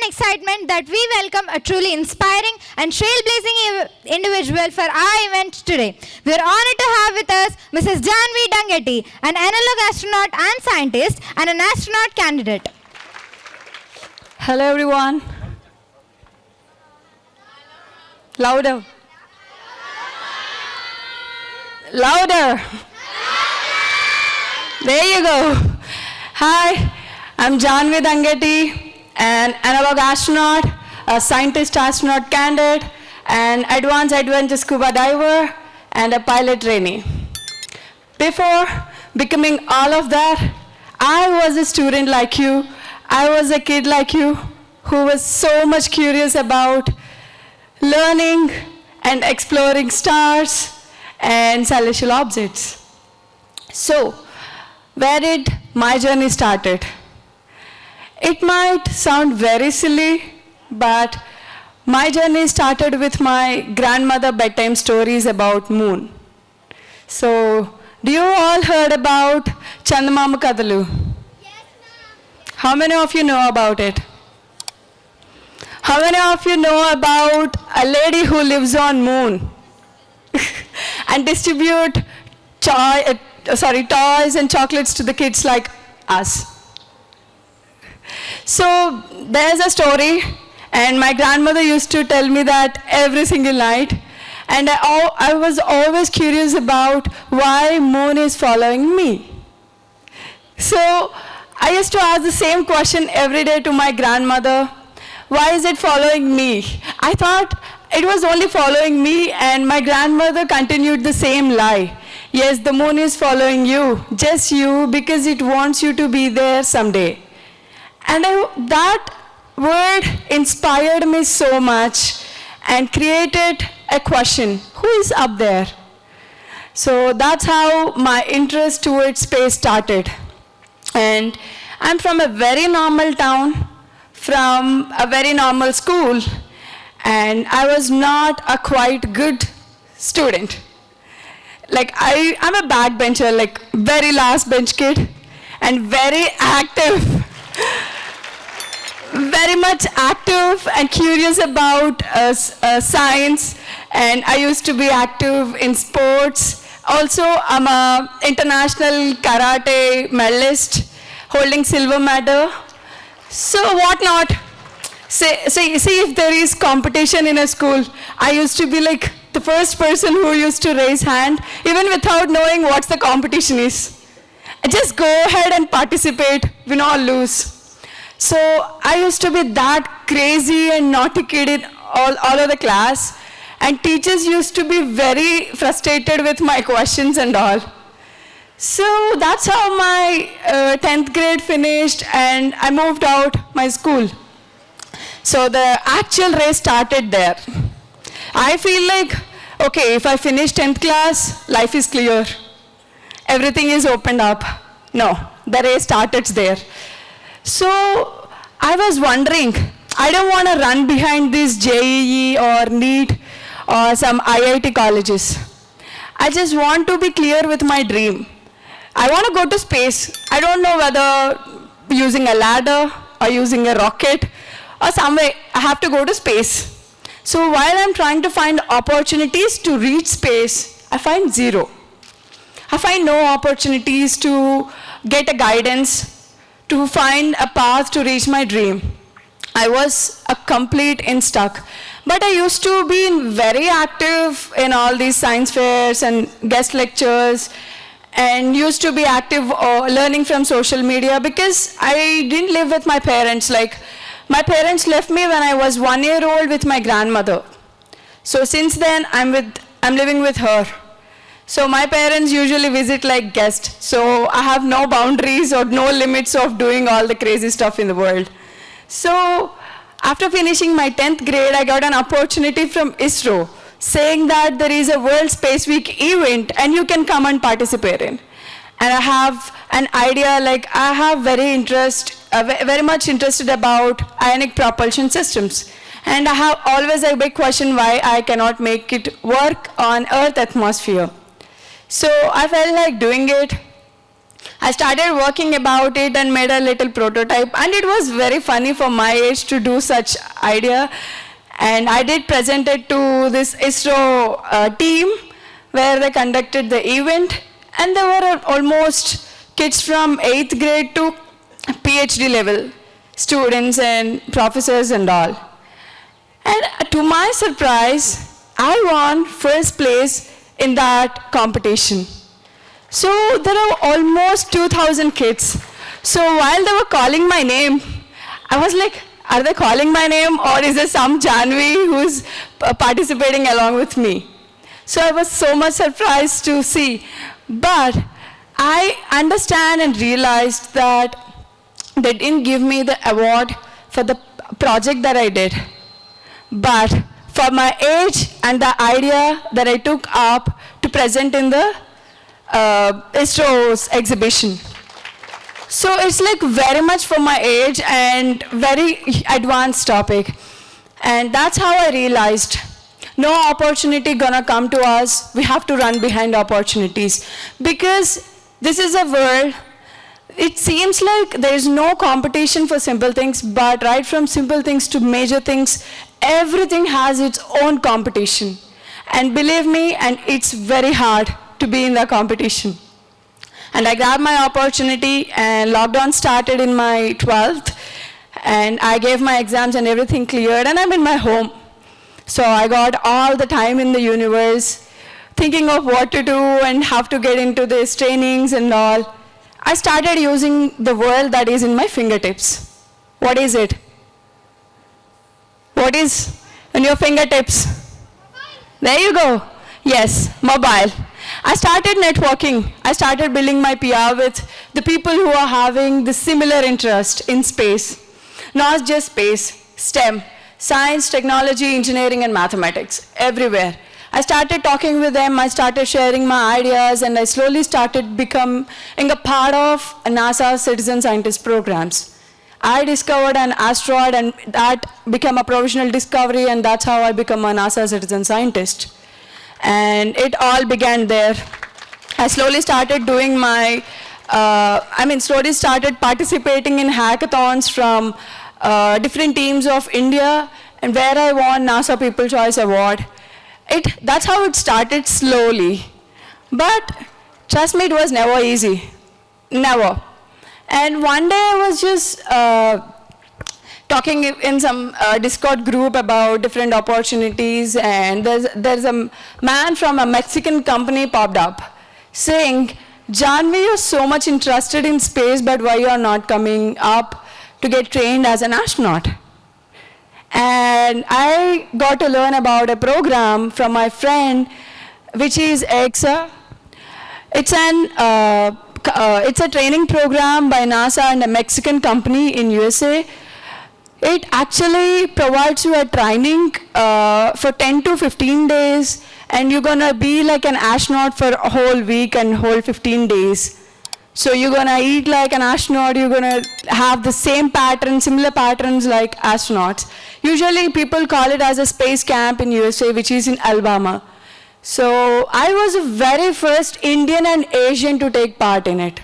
Excitement that we welcome a truly inspiring and trailblazing individual for our event today. We are honored to have with us Mrs. Jahnavi Dangeti, an analog astronaut and scientist and an astronaut candidate. Hello everyone. Louder. Louder. There you go. Hi, I'm Jahnavi Dangeti, an analog astronaut, a scientist astronaut candidate, an advanced adventure scuba diver, and a pilot trainee. Before becoming all of that, I was a student like you. I was a kid like you who was so much curious about learning and exploring stars and celestial objects. So, where did my journey started? It might sound very silly, but my journey started with my grandmother bedtime stories about moon. So, do you all heard about Chandamama Kadalu? Yes, ma'am. How many of you know about it? How many of you know about a lady who lives on moon and distribute toys and chocolates to the kids like us? So there's a story, and my grandmother used to tell me that every single night, and I was always curious about why moon is following me. So I used to ask the same question every day to my grandmother, why is it following me? I thought it was only following me, and my grandmother continued the same lie. Yes, the moon is following you, just you, because it wants you to be there someday. And that word inspired me so much and created a question, who is up there? So that's how my interest towards space started. And I'm from a very normal town, from a very normal school, and I was not a quite good student. Like I'm a backbencher, like very last bench kid, and very active. Very much active and curious about science, and I used to be active in sports. Also, I'm an international karate medalist, holding silver medal. So what not? See if there is competition in a school, I used to be like the first person who used to raise hand, even without knowing what the competition is. Just go ahead and participate, win or lose. So I used to be that crazy and naughty kid in all of the class, and teachers used to be very frustrated with my questions and all. So that's how my 10th grade finished, and I moved out my school. So the actual race started there. I feel like, okay, if I finish 10th class, life is clear. Everything is opened up. No, the race started there. So I was wondering, I don't want to run behind this JEE or NEET or some IIT colleges. I just want to be clear with my dream. I want to go to space. I don't know whether using a ladder or using a rocket or some way, I have to go to space. So while I'm trying to find opportunities to reach space, I find zero. I find no opportunities to get a guidance, to find a path to reach my dream. I was a complete stuck. But I used to be very active in all these science fairs and guest lectures, and used to be active learning from social media, because I didn't live with my parents. Like, my parents left me when I was 1 year old with my grandmother. So since then, I'm living with her. So my parents usually visit like guests. So I have no boundaries or no limits of doing all the crazy stuff in the world. So after finishing my 10th grade, I got an opportunity from ISRO saying that there is a World Space Week event and you can come and participate in. And I have an idea, like I have very much interested about ionic propulsion systems. And I have always a big question why I cannot make it work on Earth atmosphere. So I felt like doing it. I started working about it and made a little prototype, and it was very funny for my age to do such idea. And I did present it to this ISRO team where they conducted the event, and there were almost kids from 8th grade to PhD level, students and professors and all. And to my surprise, I won first place in that competition. So there are almost 2,000 kids. So while they were calling my name, I was like, are they calling my name, or is there some Jahnavi who's participating along with me? So I was so much surprised to see. But I understand and realized that they didn't give me the award for the project that I did. But for my age and the idea that I took up to present in the ISRO's exhibition. So it's like very much for my age and very advanced topic. And that's how I realized no opportunity gonna come to us. We have to run behind opportunities. Because this is a world, it seems like there is no competition for simple things, but right from simple things to major things, everything has its own competition. And believe me, and it's very hard to be in the competition. And I grabbed my opportunity, and lockdown started in my 12th, and I gave my exams and everything cleared, and I'm in my home. So I got all the time in the universe, thinking of what to do and how to get into these trainings and all. I started using the world that is in my fingertips. What is it? What is in your fingertips? There you go. Yes, mobile. I started networking. I started building my PR with the people who are having the similar interest in space. Not just space, STEM, science, technology, engineering, and mathematics, everywhere. I started talking with them, I started sharing my ideas, and I slowly started becoming a part of NASA's citizen scientist programs. I discovered an asteroid, and that became a provisional discovery, and that's how I became a NASA citizen scientist. And it all began there. I slowly started doing my, slowly started participating in hackathons from different teams of India, and where I won NASA People Choice Award. That's how it started slowly. But trust me, it was never easy. Never. And one day I was just talking in some Discord group about different opportunities, and there's a man from a Mexican company popped up saying, Jhannavi, you're so much interested in space, but why you are not coming up to get trained as an astronaut? And I got to learn about a program from my friend, which is EXA. It's a training program by NASA and a Mexican company in USA. It actually provides you a training for 10 to 15 days, and you're gonna be like an astronaut for a whole week and whole 15 days. So you're gonna eat like an astronaut, you're gonna have the same pattern, similar patterns like astronauts. Usually people call it as a space camp in USA, which is in Alabama. So I was the very first Indian and Asian to take part in it.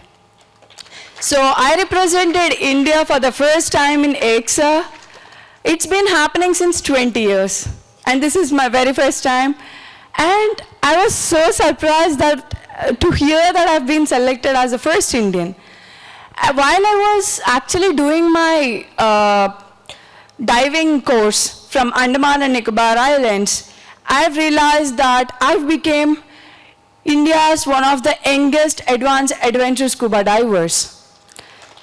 So I represented India for the first time in EXA. It's been happening since 20 years. And this is my very first time. And I was so surprised that to hear that I've been selected as the first Indian. While I was actually doing my diving course from Andaman and Nicobar Islands, I've realized that I've become India's one of the youngest advanced adventure scuba divers.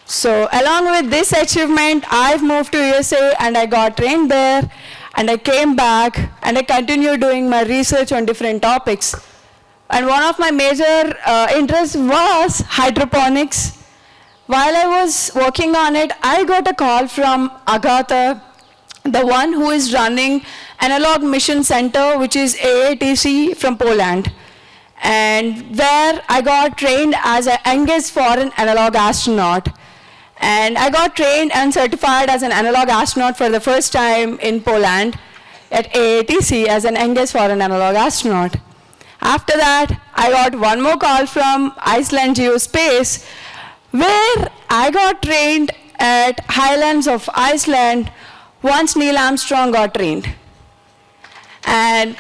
So along with this achievement, I've moved to USA and I got trained there, and I came back and I continued doing my research on different topics. And one of my major interests was hydroponics. While I was working on it, I got a call from Agatha, the one who is running Analog Mission Center, which is AATC from Poland. And where I got trained as a youngest foreign analog astronaut. And I got trained and certified as an analog astronaut for the first time in Poland at AATC as an youngest foreign analog astronaut. After that, I got one more call from Iceland Geospace, where I got trained at Highlands of Iceland once Neil Armstrong got trained. And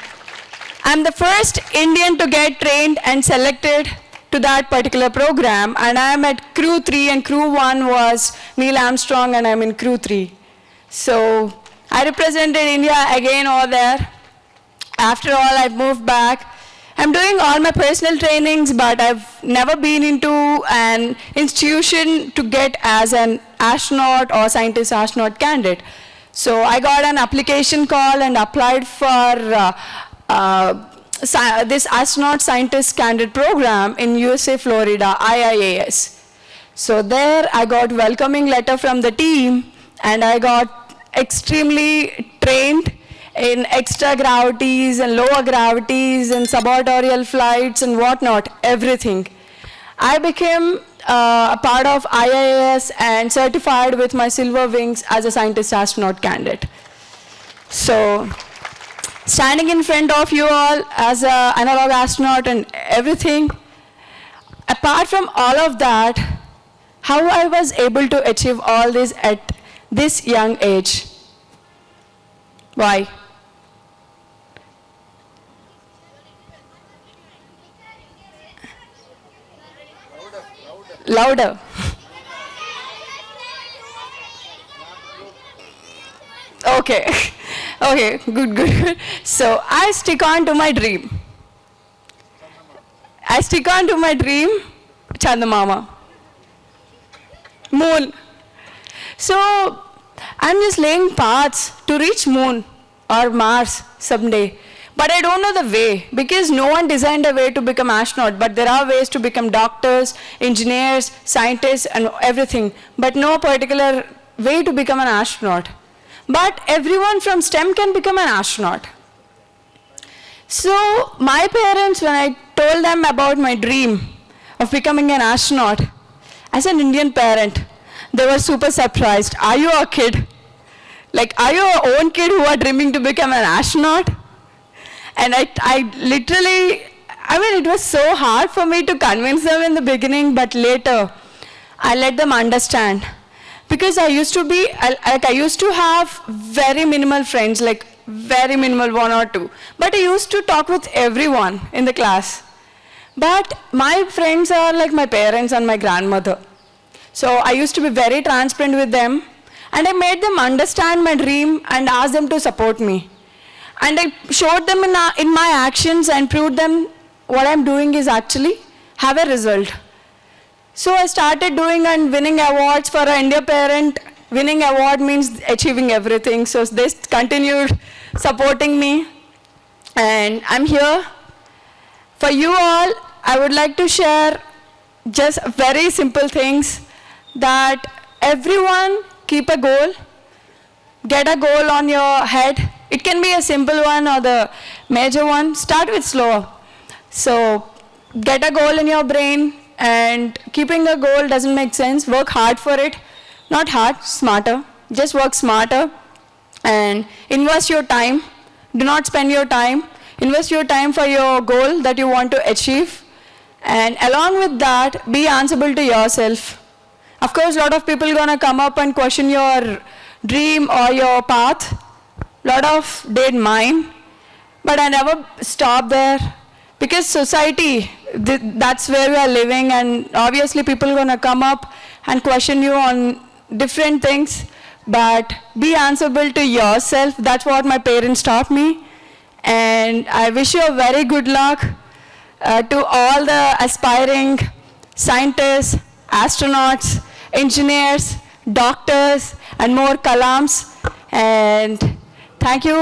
I'm the first Indian to get trained and selected to that particular program, and I'm at Crew 3, and Crew 1 was Neil Armstrong, and I'm in Crew 3. So I represented India again over there. After all, I moved back. I'm doing all my personal trainings, but I've never been into an institution to get as an astronaut or scientist astronaut candidate. So I got an application call and applied for this astronaut scientist candidate program in USA, Florida, IIAS. So there I got welcoming letter from the team, and I got extremely trained in extra gravities and lower gravities and suborbital flights and whatnot, everything. I became a part of IIAS and certified with my silver wings as a scientist astronaut candidate. So, standing in front of you all as an analog astronaut and everything, apart from all of that, how I was able to achieve all this at this young age? Why? Louder. Okay. Okay, good. So I stick on to my dream. I stick on to my dream, Chandamama. Moon. So I'm just laying paths to reach moon or Mars someday. But I don't know the way, because no one designed a way to become astronaut, but there are ways to become doctors, engineers, scientists, and everything, but no particular way to become an astronaut. But everyone from STEM can become an astronaut. So my parents, when I told them about my dream of becoming an astronaut, as an Indian parent, they were super surprised. Are you a kid? Like, are you your own kid who are dreaming to become an astronaut? And I literally, it was so hard for me to convince them in the beginning, but later I let them understand. Because I used to have very minimal friends, like very minimal, 1 or 2. But I used to talk with everyone in the class. But my friends are like my parents and my grandmother. So I used to be very transparent with them, and I made them understand my dream and asked them to support me. And I showed them in my actions and proved them what I'm doing is actually have a result. So I started doing and winning awards for an India parent. Winning award means achieving everything. So they continued supporting me. And I'm here. For you all, I would like to share just very simple things, that everyone keep a goal. Get a goal on your head. It can be a simple one or the major one. Start with slower. So get a goal in your brain, and keeping a goal doesn't make sense. Work hard for it. Not hard, smarter. Just work smarter and invest your time. Do not spend your time. Invest your time for your goal that you want to achieve. And along with that, be answerable to yourself. Of course, a lot of people are going to come up and question your dream or your path. A lot of did mine, but I never stopped there, because society, that's where we are living, and obviously people are going to come up and question you on different things, but be answerable to yourself. That's what my parents taught me, and I wish you a very good luck to all the aspiring scientists, astronauts, engineers, doctors, and more Kalams. And thank you,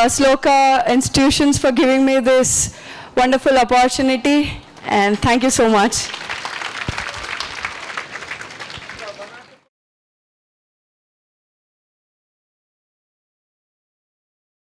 Sloka institutions, for giving me this wonderful opportunity, and thank you so much.